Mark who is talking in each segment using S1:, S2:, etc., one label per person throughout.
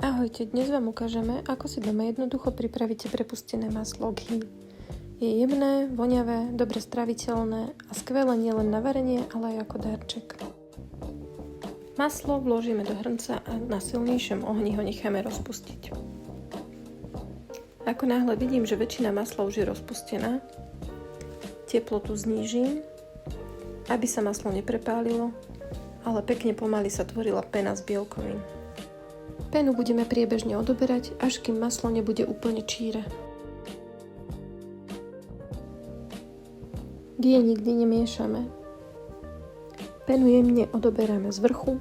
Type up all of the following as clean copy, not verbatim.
S1: Ahojte, dnes vám ukážeme, ako si doma jednoducho pripravíte prepustené maslo ghee. Je jemné, voňavé, dobre straviteľné a skvelé nielen na varenie, ale aj ako darček. Maslo vložíme do hrnca a na silnejšom ohni ho necháme rozpustiť. Ako náhle vidím, že väčšina masla už je rozpustená, teplotu znížim, aby sa maslo neprepálilo, ale pekne pomaly sa tvorila pena z bielkovín. Penu budeme priebežne odoberať, až kým maslo nebude úplne číre. Ghee nikdy nemiešame. Penu jemne odoberáme z vrchu,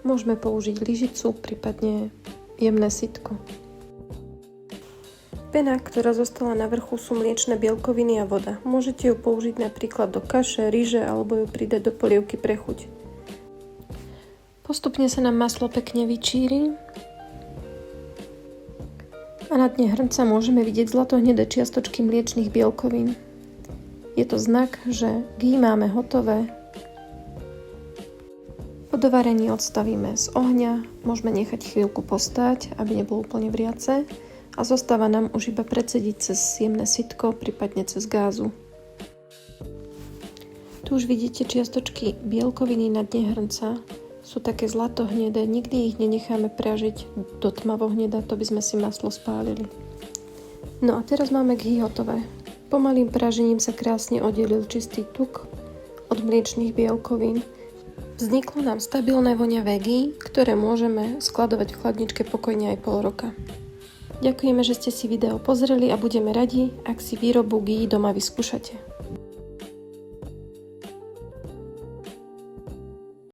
S1: môžeme použiť lyžicu, prípadne jemné sitko. Pena, ktorá zostala na vrchu, sú mliečne bielkoviny a voda. Môžete ju použiť napríklad do kaše, ryže alebo ju pridať do polievky pre chuť. Postupne sa nám maslo pekne vyčíri a na dne hrnca môžeme vidieť zlatohnedé čiastočky mliečnych bielkovín. Je to znak, že ghee máme hotové. Po dovarení odstavíme z ohňa, môžeme nechať chvíľku postáť, aby nebolo úplne vriace a zostáva nám už iba precediť cez jemné sitko, prípadne cez gázu. Tu už vidíte čiastočky bielkoviny na dne hrnca. Sú také zlatohnedé, nikdy ich nenecháme pražiť do tmavohneda, to by sme si maslo spálili. No a teraz máme ghee hotové. Pomalým pražením sa krásne oddelil čistý tuk od mliečnych bielkovín. Vzniklo nám stabilné voňavé ghee, ktoré môžeme skladovať v chladničke pokojne aj pol roka. Ďakujeme, že ste si video pozreli a budeme radi, ak si výrobu ghee doma vyskúšate.